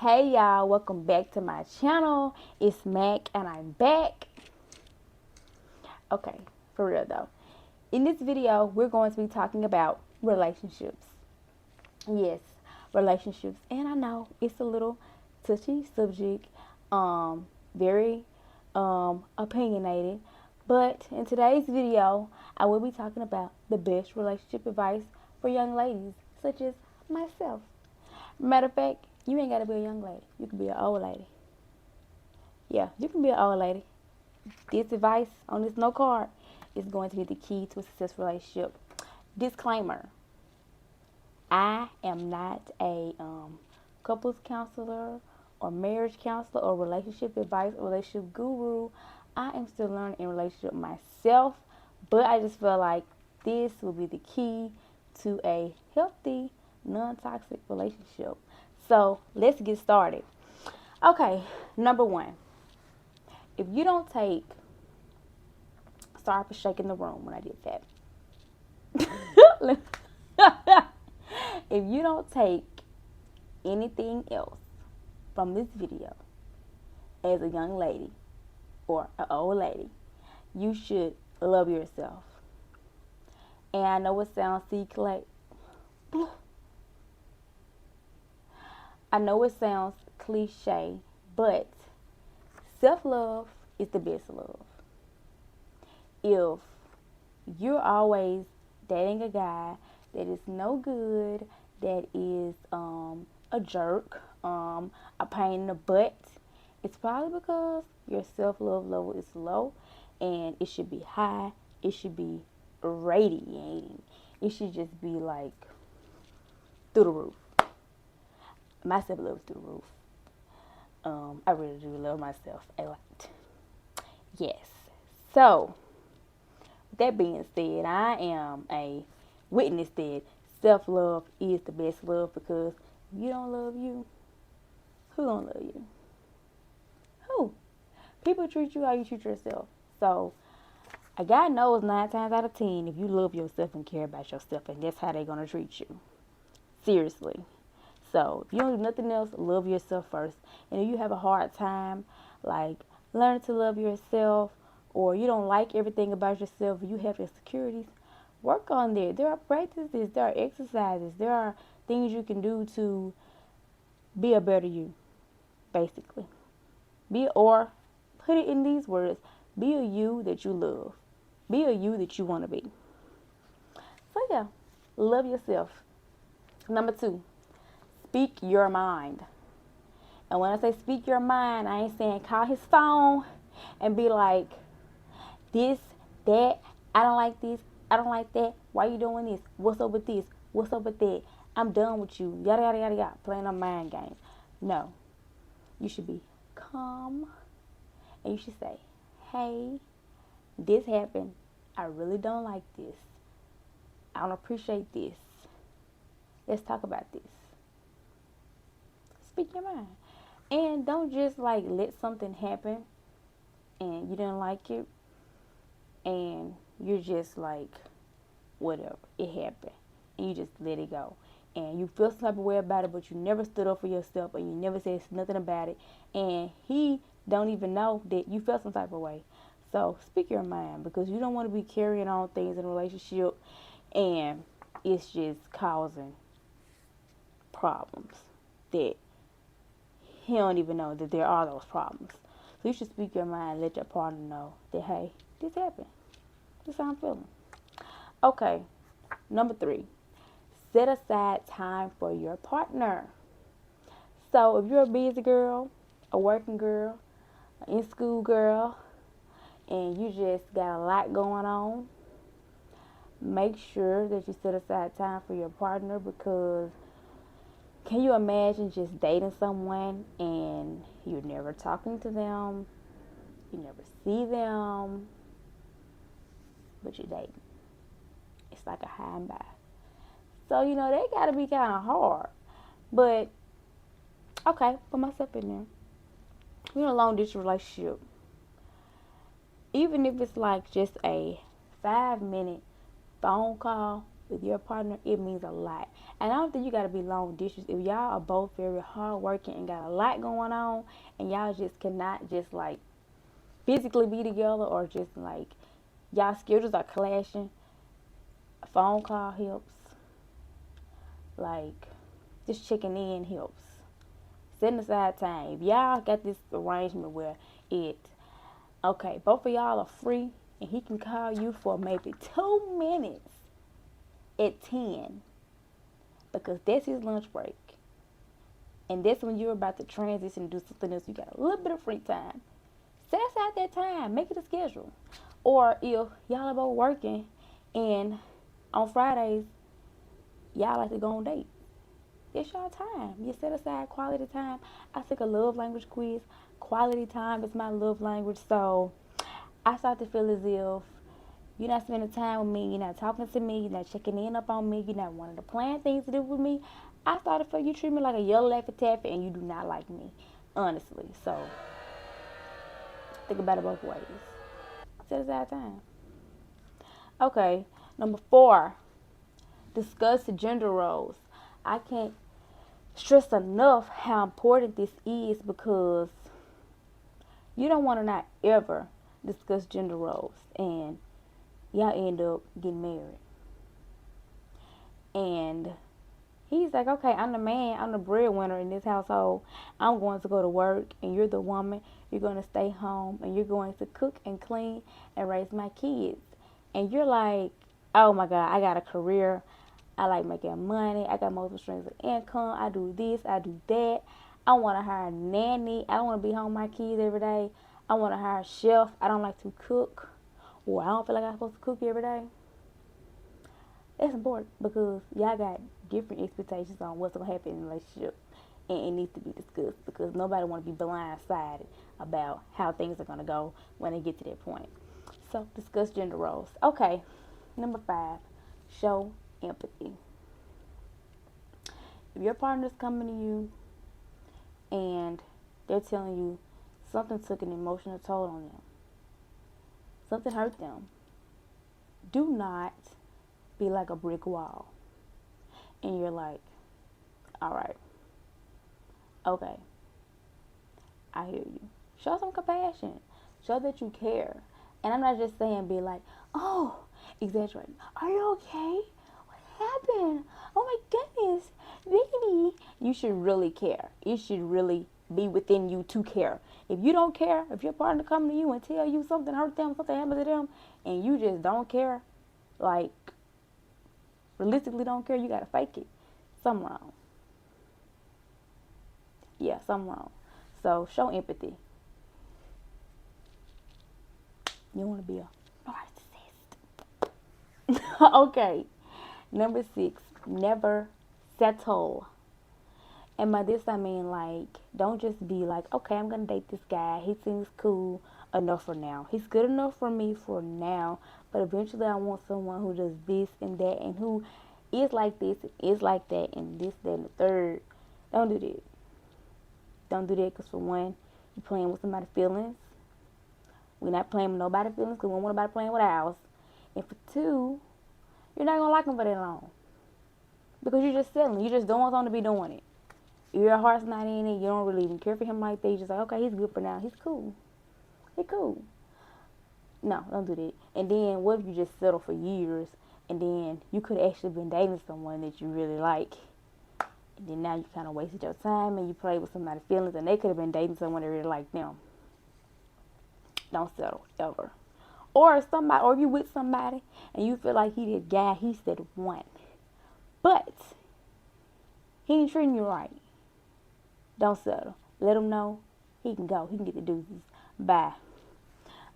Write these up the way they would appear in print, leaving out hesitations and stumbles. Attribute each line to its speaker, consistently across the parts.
Speaker 1: Hey y'all, welcome back to my channel. It's Mac and I'm back. Okay, for real though. In this video, we're going to be talking about relationships. Yes, relationships. And I know it's a little touchy subject, very opinionated. But in today's video, I will be talking about the best relationship advice for young ladies, such as myself. Matter of fact, you ain't gotta be a young lady. You can be an old lady. Yeah, you can be an old lady. This advice on this note card is going to be the key to a successful relationship. Disclaimer: I am not a couples counselor or marriage counselor or relationship advice or relationship guru. I am still learning in relationship myself, but I just feel like this will be the key to a healthy, non-toxic relationship. So let's get started. Okay, number one, if you don't take, sorry for shaking the room when I did that. If you don't take anything else from this video as a young lady or an old lady, you should love yourself. And I know it sounds I know it sounds cliche, but self-love is the best love. If you're always dating a guy that is no good, that is a jerk, a pain in the butt, it's probably because your self-love level is low, and it should be high. It should be radiating. It should just be like through the roof. My self-love is through the roof. I really do love myself a lot. Yes. So, with that being said, I am a witness that self-love is the best love, because if you don't love you, who gonna love you? Who? People treat you how you treat yourself. So, a guy knows 9 times out of 10 if you love yourself and care about yourself, and that's how they're gonna treat you. Seriously. So, if you don't do nothing else, love yourself first. And if you have a hard time, like, learn to love yourself, or you don't like everything about yourself, you have insecurities, work on that. There are practices, there are exercises, there are things you can do to be a better you, basically. Or put it in these words: be a you that you love. Be a you that you want to be. So yeah, love yourself. Number 2, speak your mind. And when I say speak your mind, I ain't saying call his phone and be like, this, that, I don't like this, I don't like that, why you doing this, what's up with this, what's up with that, I'm done with you, yada, yada, yada, yada, playing a mind game. No, you should be calm, and you should say, hey, this happened, I really don't like this, I don't appreciate this, let's talk about this. Speak your mind. And don't just like let something happen and you didn't like it and you're just like, whatever, it happened, and you just let it go, and you feel some type of way about it, but you never stood up for yourself, and you never said nothing about it, and he don't even know that you felt some type of way. So speak your mind, because you don't want to be carrying on things in a relationship and it's just causing problems that he don't even know that there are those problems. So you should speak your mind and let your partner know that, hey, this happened, this is how I'm feeling. Okay, number 3, set aside time for your partner. So if you're a busy girl, a working girl, an in school girl, and you just got a lot going on, make sure that you set aside time for your partner, because can you imagine just dating someone and you're never talking to them, you never see them, but you're dating? It's like a high and by. So, they got to be kind of hard. But, okay, put myself in there. You're in a long distance relationship. Even if it's like just a 5-minute phone call with your partner, it means a lot. And I don't think you got to be long distance. If y'all are both very hardworking and got a lot going on, and y'all just cannot just like physically be together, or just like y'all schedules are clashing, a phone call helps. Like, just checking in helps. Setting aside time. If y'all got this arrangement where it, okay, both of y'all are free, and he can call you for maybe 2 minutes at 10, because that's his lunch break. And that's when you're about to transition and do something else. You got a little bit of free time. Set aside that time. Make it a schedule. Or if y'all are both working and on Fridays, y'all like to go on dates. It's your time. You set aside quality time. I took a love language quiz. Quality time is my love language. So I start to feel as if you're not spending time with me, you're not talking to me, you're not checking in up on me, you're not wanting to plan things to do with me. I started to feel you treat me like a yellow Laffy Taffy, and you do not like me, honestly. So think about it both ways. Set aside time. Okay, number 4, discuss gender roles. I can't stress enough how important this is, because you don't want to not ever discuss gender roles, and y'all end up getting married. And he's like, okay, I'm the man, I'm the breadwinner in this household. I'm going to go to work, and you're the woman. You're going to stay home, and you're going to cook and clean and raise my kids. And you're like, oh my God, I got a career. I like making money. I got multiple streams of income. I do this, I do that. I want to hire a nanny. I don't want to be home with my kids every day. I want to hire a chef. I don't like to cook. Or I don't feel like I'm supposed to cook every day. That's important, because y'all got different expectations on what's going to happen in a relationship. And it needs to be discussed, because nobody want to be blindsided about how things are going to go when they get to that point. So discuss gender roles. Okay, number 5, show empathy. If your partner's coming to you and they're telling you something took an emotional toll on them, something hurt them, do not be like a brick wall. And you're like, all right, okay, I hear you. Show some compassion. Show that you care. And I'm not just saying be like, oh, exaggerating. Are you okay? What happened? Oh my goodness, baby. You should really care. It should really be within you to care. If you don't care, if your partner come to you and tell you something hurt them, something happened to them, and you just don't care, like realistically don't care, you gotta fake it. Something wrong. Yeah, something wrong. So show empathy. You want to be a narcissist. Okay. Number 6, never settle. And by this I mean, like, don't just be like, okay, I'm gonna date this guy. He seems cool enough for now. He's good enough for me for now. But eventually I want someone who does this and that, and who is like this and is like that, and this, that, and the third. Don't do that. Don't do that, because for one, you're playing with somebody's feelings. We're not playing with nobody's feelings, because we don't want nobody playing with ours. And for 2, you're not going to like them for that long, because you're just settling. You just don't want something to be doing it. Your heart's not in it. You don't really even care for him like that. You're just like, okay, he's good for now. He's cool. He's cool. No, don't do that. And then what if you just settle for years, and then you could have actually been dating someone that you really like, and then now you kind of wasted your time, and you played with somebody's feelings, and they could have been dating someone that really liked them. Don't settle, ever. Or somebody, or if you with somebody, and you feel like he the guy, he's that one, but he ain't treating you right. Don't settle. Let him know he can go. He can get the deuces. Bye.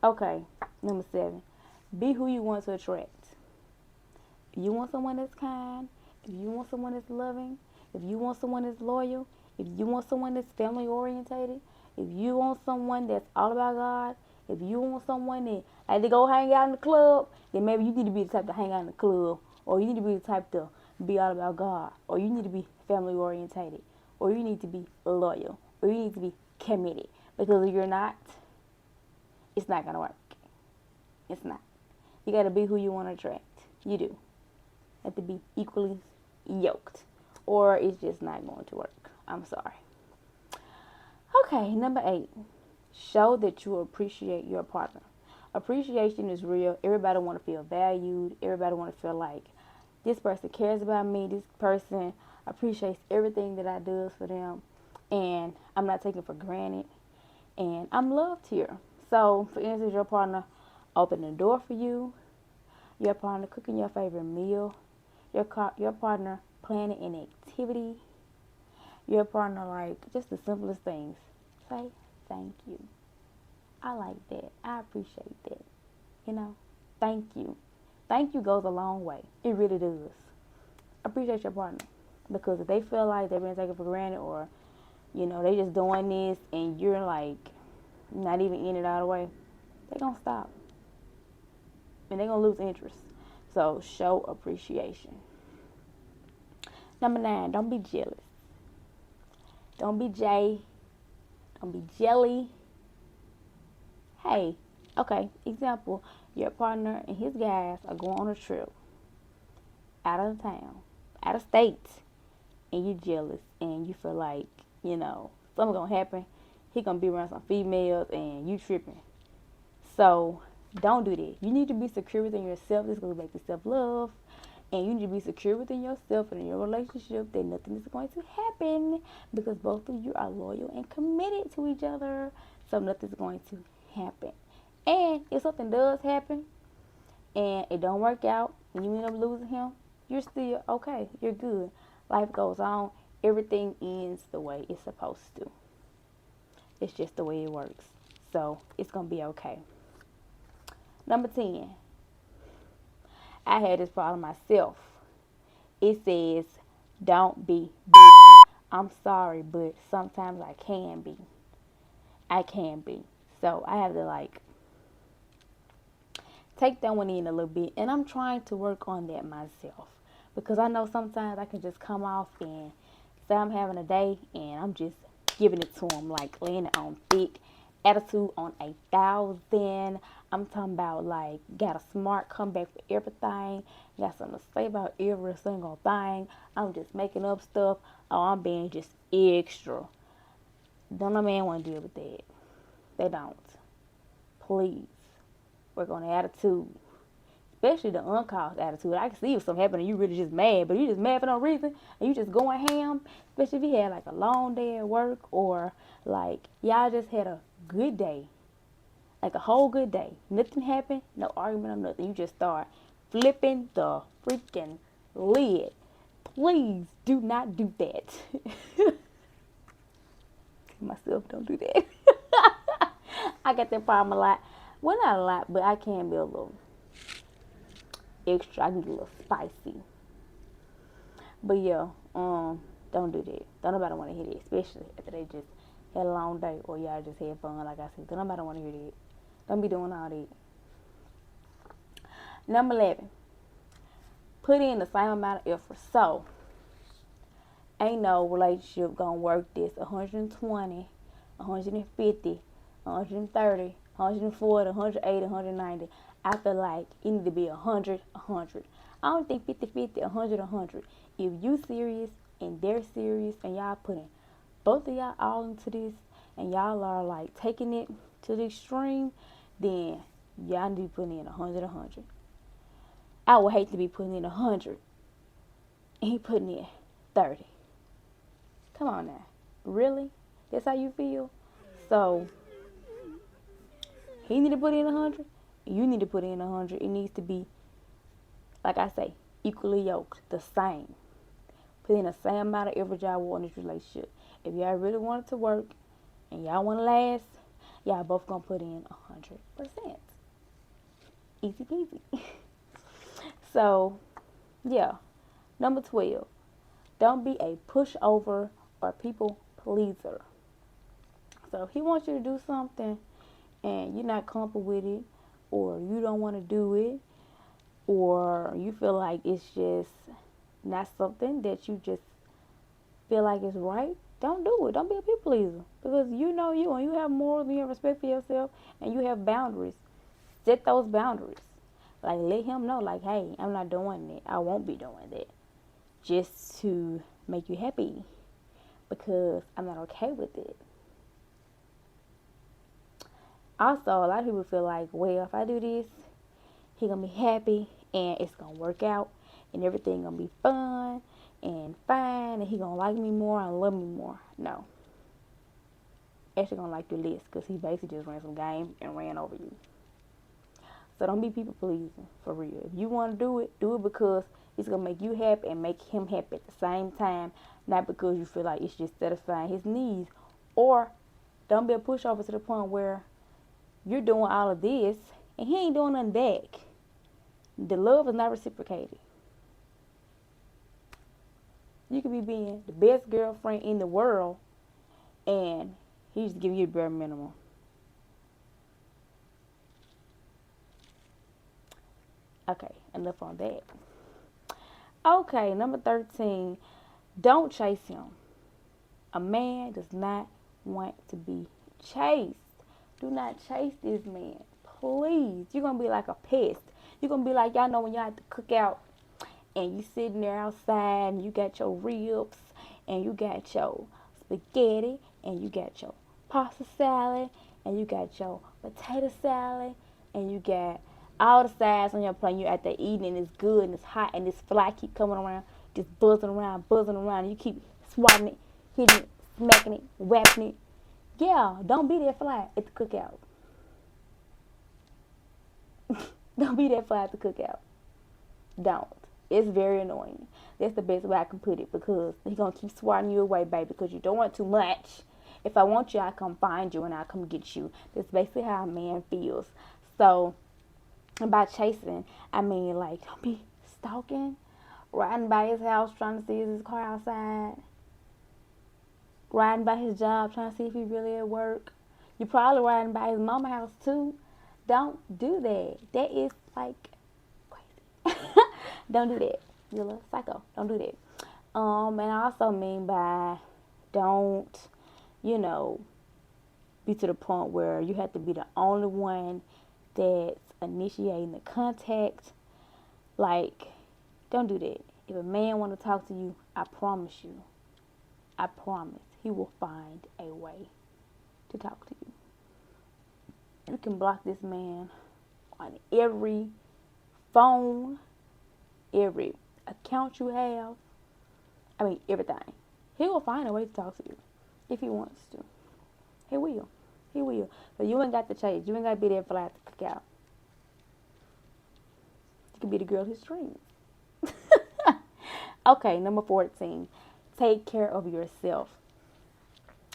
Speaker 1: Okay, number 7. Be who you want to attract. If you want someone that's kind, if you want someone that's loving, if you want someone that's loyal, if you want someone that's family orientated, if you want someone that's all about God, if you want someone that like to go hang out in the club, then maybe you need to be the type to hang out in the club, or you need to be the type to be all about God, or you need to be family orientated, or you need to be loyal, or you need to be committed. Because if you're not, it's not gonna work. It's not. You gotta be who you want to attract. You do. have to be equally yoked, or it's just not going to work. I'm sorry. Okay, number 8. Show that you appreciate your partner. Appreciation is real. Everybody want to feel valued. Everybody want to feel like this person cares about me. This person appreciates everything that I do for them, and I'm not taken for granted. And I'm loved here. So, for instance, your partner opening the door for you, your partner cooking your favorite meal, your partner planning an activity, your partner like just the simplest things. Say thank you. I like that. I appreciate that. You know, thank you. Thank you goes a long way. It really does. Appreciate your partner, because if they feel like they're being taken for granted, or they just doing this and you're like not even in it all the way, they're gonna stop and they're gonna lose interest. So show appreciation. Number 9, don't be jealous. Don't be Jay. Don't be jelly. Hey, okay, example, your partner and his guys are going on a trip out of town, out of state, and you jealous and you feel like, something gonna happen. He gonna be around some females and you tripping. So don't do that. You need to be secure within yourself. This goes back to self-love. And you need to be secure within yourself and in your relationship that nothing is going to happen, because both of you are loyal and committed to each other. So nothing's going to happen. And if something does happen and it don't work out and you end up losing him, you're still okay. You're good. Life goes on. Everything ends the way it's supposed to. It's just the way it works. So it's going to be okay. Number 10. I had this problem myself. It says, don't be bitchy. I'm sorry, but sometimes I can be. So I have to take that one in a little bit. And I'm trying to work on that myself. Because I know sometimes I can just come off and say I'm having a day and I'm just giving it to them, like laying it on thick. Attitude on 1,000. I'm talking about got a smart comeback for everything. Got something to say about every single thing. I'm just making up stuff. Oh, I'm being just extra. Don't no man want to deal with that. They don't. Please work on the attitude. Especially the uncaused attitude. I can see if something happened and you really just mad, but you just mad for no reason and you just going ham. Especially if you had a long day at work, or y'all just had a good day. A whole good day. Nothing happened, no argument or nothing. You just start flipping the freaking lid. Please do not do that. Myself, don't do that. I get that problem a lot. Well, not a lot, but I can be a little extra. I can get a little spicy. But yeah, don't do that. Don't nobody want to hear that, especially after they just had a long day or y'all just had fun. Like I said, don't nobody want to hear that. Don't be doing all that. Number 11, put in the same amount of effort. So, ain't no relationship gonna work this 120, 150, 130, 140, 180, 190. I feel like it need to be 100, 100. I don't think 50, 50, 100, 100. If you serious and they're serious and y'all putting both of y'all all into this and y'all are taking it to the extreme, then y'all need to be putting in 100, 100. I would hate to be putting in 100 and he putting in 30. Come on now. Really? That's how you feel? So, he need to put in 100. You need to put in 100. It needs to be, like I say, equally yoked. The same. Put in the same amount of effort y'all want in this relationship. If y'all really want it to work and y'all want to last, y'all both going to put in 100%. Easy peasy. So, yeah. Number 12. Don't be a pushover or people pleaser. So if he wants you to do something and you're not comfortable with it, or you don't want to do it, or you feel like it's just not something that you just feel like is right, don't do it. Don't be a people pleaser, because you know you and you have morals and you have respect for yourself and you have boundaries. Set those boundaries. Like, let him know, like, hey, I'm not doing that. I won't be doing that. Just to make you happy. Because I'm not okay with it. Also, a lot of people feel like, well, if I do this, he gonna be happy and it's gonna work out and everything gonna be fun and fine and he gonna like me more and love me more. No. Actually gonna like you less because he basically just ran some game and ran over you. So don't be people pleasing, for real. If you want to do it because it's going to make you happy and make him happy at the same time, not because you feel like it's just satisfying his needs. Or don't be a pushover to the point where you're doing all of this and he ain't doing nothing back. The love is not reciprocated. You could be being the best girlfriend in the world and he's just giving you the bare minimum. Okay, enough on that. Okay, number 13, don't chase him. A man does not want to be chased. Do not chase this man. Please. You're going to be like a pest. You're going to be like, y'all know when y'all have to cook out and you sitting there outside and you got your ribs and you got your spaghetti and you got your pasta salad and you got your potato salad and you got all the sides on your plate. You're at there eating and it's good and it's hot and this fly keep coming around, just buzzing around. And you keep swatting it, hitting it, smacking it, whapping it. Yeah, don't be that fly at the cookout. Don't be that fly at the cookout. Don't. It's very annoying. That's the best way I can put it because he's going to keep swatting you away, baby, because you don't want too much. If I want you, I come find you and I come get you. That's basically how a man feels. So, by chasing, I mean, like, don't be stalking, riding by his house trying to see his car outside, riding by his job trying to see if he really at work. You're probably riding by his mama house too. Don't do that. That is like crazy. Don't do that. You're a little psycho. Don't do that. And I also mean by don't, be to the point where you have to be the only one that's initiating the contact. Like, don't do that. If a man want to talk to you, I promise he will find a way to talk to you. You can block this man on every phone, every account you have. I mean, everything. He will find a way to talk to you if he wants to. He will. He will. So you ain't got to chase. You ain't got to be there for like to cook out. You can be the girl his dreams. Okay, number 14. Take care of yourself.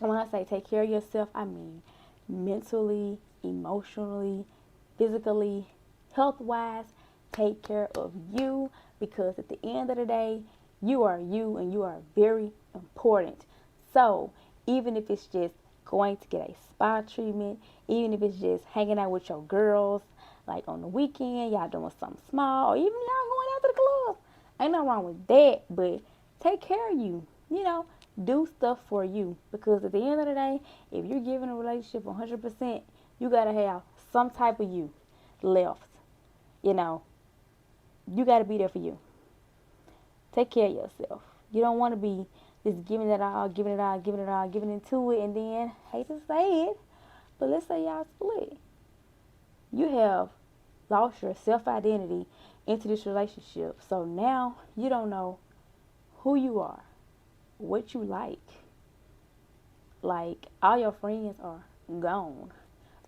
Speaker 1: And when I say take care of yourself, I mean mentally, emotionally, physically, health-wise. Take care of you because at the end of the day, you are you and you are very important. So even if it's just going to get a spa treatment, even if it's just hanging out with your girls, like on the weekend, y'all doing something small, or even y'all going out to the club, ain't nothing wrong with that, but take care of you. Do stuff for you because at the end of the day, if you're giving a relationship 100%, you got to have some type of you left. You got to be there for you. Take care of yourself. You don't want to be just giving it all, giving into it, and then, hate to say it, but let's say y'all split. You have lost your self-identity into this relationship. So now you don't know who you are, what you like. Like, all your friends are gone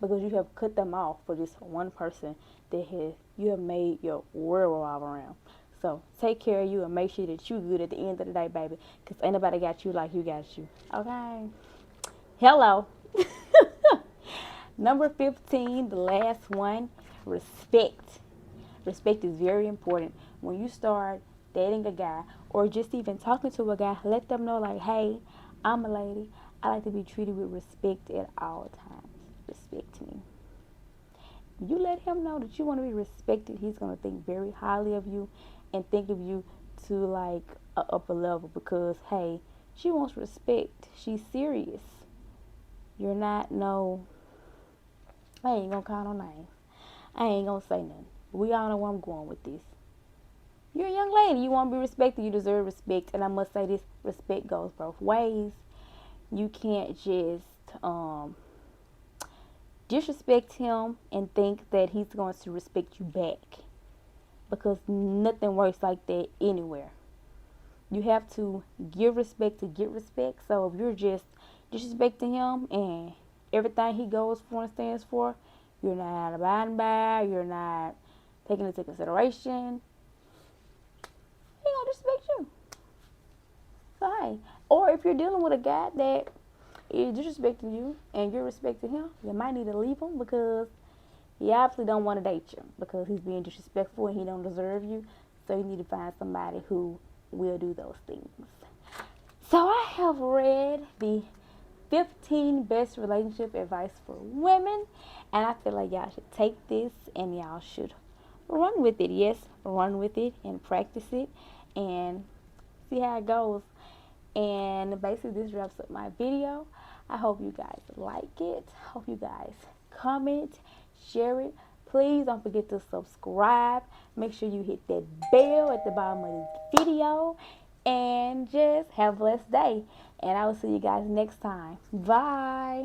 Speaker 1: because you have cut them off for this one person that you have made your world revolve around. So take care of you and make sure that you good at the end of the day, baby, because ain't nobody got you like you got you. Okay? Hello. Number 15, the last one, respect. Respect is very important. When you start dating a guy or just even talking to a guy, let them know like, hey, I'm a lady. I like to be treated with respect at all times. Respect me. You let him know that you want to be respected, he's going to think very highly of you and think of you to like a upper level because, hey, she wants respect. She's serious. You're not I ain't going to call no names. I ain't going to say nothing. We all know where I'm going with this. You're a young lady. You want to be respected. You deserve respect. And I must say this, respect goes both ways. You can't just disrespect him and think that he's going to respect you back, because nothing works like that anywhere. You have to give respect to get respect. So if you're just disrespecting him and everything he goes for and stands for, you're not abiding by, you're not taking into consideration, he gonna disrespect you. So hey, or if you're dealing with a guy that is disrespecting you and you're respecting him, you might need to leave him, because he obviously don't want to date you because he's being disrespectful and he don't deserve you. So you need to find somebody who will do those things. So I have read the 15 best relationship advice for women, and I feel like y'all should take this and y'all should run with it. Yes, run with it and practice it and see how it goes. And basically this wraps up my video. I hope you guys like it. Hope you guys comment, share it. Please don't forget to subscribe. Make sure you hit that bell at the bottom of the video. And just have a blessed day. And I will see you guys next time. Bye.